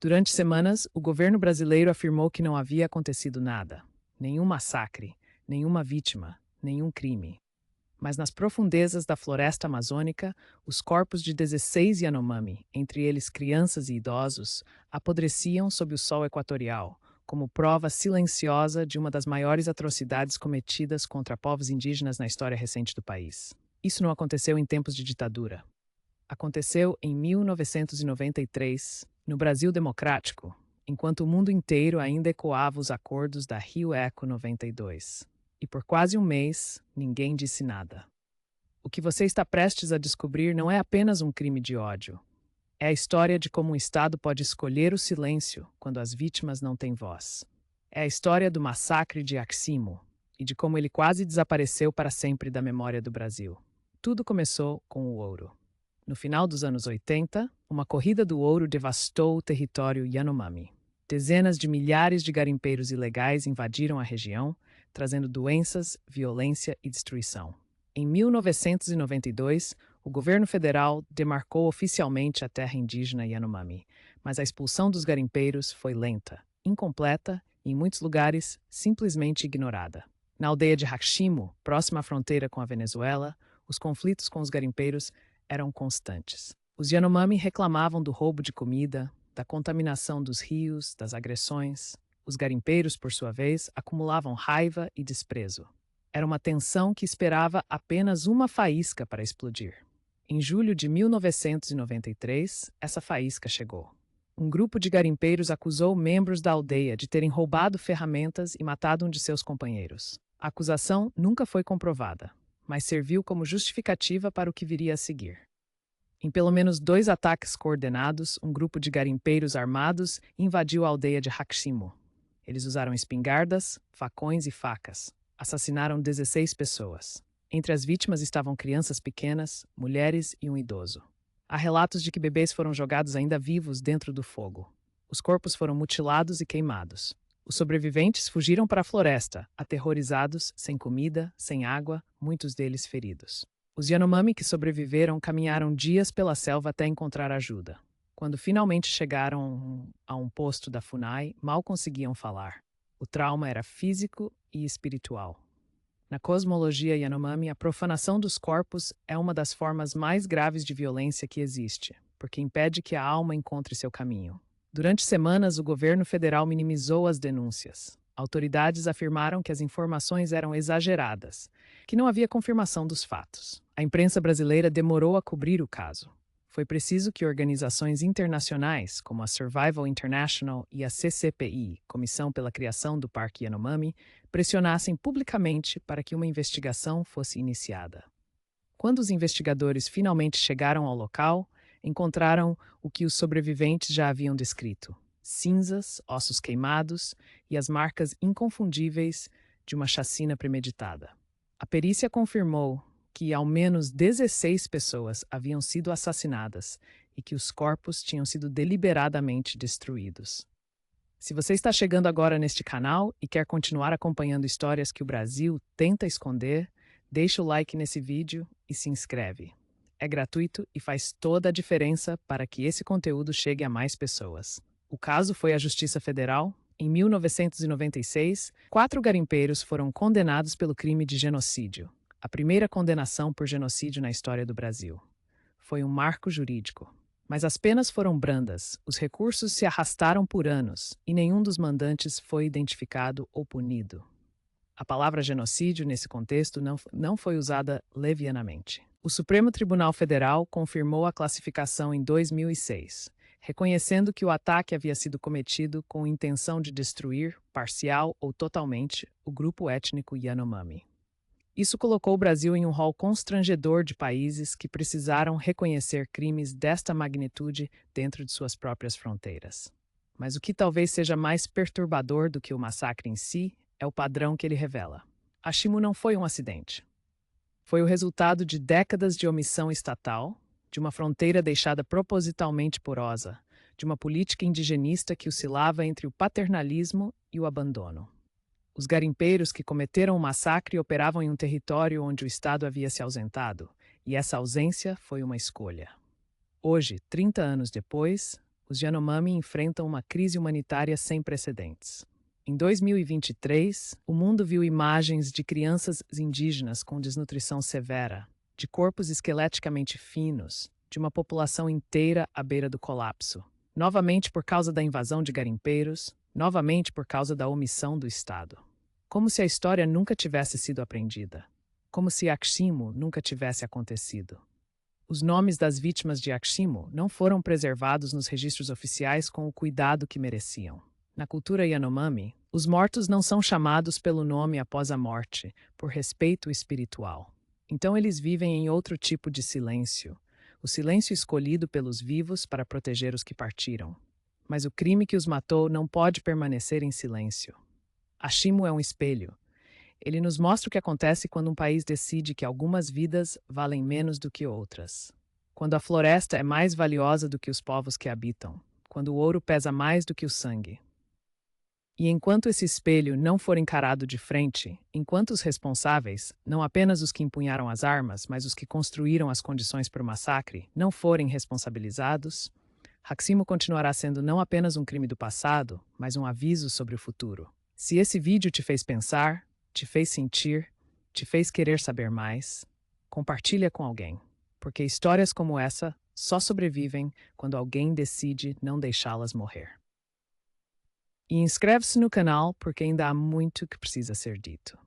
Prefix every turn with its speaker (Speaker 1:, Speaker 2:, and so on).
Speaker 1: Durante semanas, o governo brasileiro afirmou que não havia acontecido nada, nenhum massacre, nenhuma vítima, nenhum crime. Mas nas profundezas da floresta amazônica, os corpos de 16 Yanomami, entre eles crianças e idosos, apodreciam sob o sol equatorial, como prova silenciosa de uma das maiores atrocidades cometidas contra povos indígenas na história recente do país. Isso não aconteceu em tempos de ditadura. Aconteceu em 1993, no Brasil Democrático, enquanto o mundo inteiro ainda ecoava os acordos da Rio Eco 92. E por quase um mês, ninguém disse nada. O que você está prestes a descobrir não é apenas um crime de ódio. É a história de como um Estado pode escolher o silêncio quando as vítimas não têm voz. É a história do massacre de Aximo e de como ele quase desapareceu para sempre da memória do Brasil. Tudo começou com o ouro. No final dos anos 80, uma corrida do ouro devastou o território Yanomami. Dezenas de milhares de garimpeiros ilegais invadiram a região, trazendo doenças, violência e destruição. Em 1992, o governo federal demarcou oficialmente a terra indígena Yanomami, mas a expulsão dos garimpeiros foi lenta, incompleta e, em muitos lugares, simplesmente ignorada. Na aldeia de Haximo, próxima à fronteira com a Venezuela, os conflitos com os garimpeiros eram constantes. Os Yanomami reclamavam do roubo de comida, da contaminação dos rios, das agressões. Os garimpeiros, por sua vez, acumulavam raiva e desprezo. Era uma tensão que esperava apenas uma faísca para explodir. Em julho de 1993, essa faísca chegou. Um grupo de garimpeiros acusou membros da aldeia de terem roubado ferramentas e matado um de seus companheiros. A acusação nunca foi comprovada, mas serviu como justificativa para o que viria a seguir. Em pelo menos 2 ataques coordenados, um grupo de garimpeiros armados invadiu a aldeia de Haximo. Eles usaram espingardas, facões e facas. Assassinaram 16 pessoas. Entre as vítimas estavam crianças pequenas, mulheres e um idoso. Há relatos de que bebês foram jogados ainda vivos dentro do fogo. Os corpos foram mutilados e queimados. Os sobreviventes fugiram para a floresta, aterrorizados, sem comida, sem água, muitos deles feridos. Os Yanomami que sobreviveram caminharam dias pela selva até encontrar ajuda. Quando finalmente chegaram a um posto da FUNAI, mal conseguiam falar. O trauma era físico e espiritual. Na cosmologia Yanomami, a profanação dos corpos é uma das formas mais graves de violência que existe, porque impede que a alma encontre seu caminho. Durante semanas, o governo federal minimizou as denúncias. Autoridades afirmaram que as informações eram exageradas, que não havia confirmação dos fatos. A imprensa brasileira demorou a cobrir o caso. Foi preciso que organizações internacionais, como a Survival International e a CCPI, Comissão pela Criação do Parque Yanomami, pressionassem publicamente para que uma investigação fosse iniciada. Quando os investigadores finalmente chegaram ao local, encontraram o que os sobreviventes já haviam descrito: cinzas, ossos queimados e as marcas inconfundíveis de uma chacina premeditada. A perícia confirmou que ao menos 16 pessoas haviam sido assassinadas e que os corpos tinham sido deliberadamente destruídos. Se você está chegando agora neste canal e quer continuar acompanhando histórias que o Brasil tenta esconder, deixa o like nesse vídeo e se inscreve. É gratuito e faz toda a diferença para que esse conteúdo chegue a mais pessoas. O caso foi à Justiça Federal. Em 1996, 4 garimpeiros foram condenados pelo crime de genocídio, a primeira condenação por genocídio na história do Brasil. Foi um marco jurídico. Mas as penas foram brandas, os recursos se arrastaram por anos e nenhum dos mandantes foi identificado ou punido. A palavra genocídio, nesse contexto, não foi usada levianamente. O Supremo Tribunal Federal confirmou a classificação em 2006, reconhecendo que o ataque havia sido cometido com intenção de destruir, parcial ou totalmente, o grupo étnico Yanomami. Isso colocou o Brasil em um rol constrangedor de países que precisaram reconhecer crimes desta magnitude dentro de suas próprias fronteiras. Mas o que talvez seja mais perturbador do que o massacre em si é o padrão que ele revela. Aximo não foi um acidente. Foi o resultado de décadas de omissão estatal, de uma fronteira deixada propositalmente porosa, de uma política indigenista que oscilava entre o paternalismo e o abandono. Os garimpeiros que cometeram o massacre operavam em um território onde o Estado havia se ausentado, e essa ausência foi uma escolha. Hoje, 30 anos depois, os Yanomami enfrentam uma crise humanitária sem precedentes. Em 2023, o mundo viu imagens de crianças indígenas com desnutrição severa, de corpos esqueleticamente finos, de uma população inteira à beira do colapso. Novamente por causa da invasão de garimpeiros, novamente por causa da omissão do Estado. Como se a história nunca tivesse sido aprendida. Como se Yaximo nunca tivesse acontecido. Os nomes das vítimas de Yaximo não foram preservados nos registros oficiais com o cuidado que mereciam. Na cultura Yanomami, os mortos não são chamados pelo nome após a morte, por respeito espiritual. Então eles vivem em outro tipo de silêncio, o silêncio escolhido pelos vivos para proteger os que partiram. Mas o crime que os matou não pode permanecer em silêncio. Aximo é um espelho. Ele nos mostra o que acontece quando um país decide que algumas vidas valem menos do que outras. Quando a floresta é mais valiosa do que os povos que habitam. Quando o ouro pesa mais do que o sangue. E enquanto esse espelho não for encarado de frente, enquanto os responsáveis, não apenas os que empunharam as armas, mas os que construíram as condições para o massacre, não forem responsabilizados, Yaximo continuará sendo não apenas um crime do passado, mas um aviso sobre o futuro. Se esse vídeo te fez pensar, te fez sentir, te fez querer saber mais, compartilha com alguém, porque histórias como essa só sobrevivem quando alguém decide não deixá-las morrer. E inscreve-se no canal porque ainda há muito que precisa ser dito.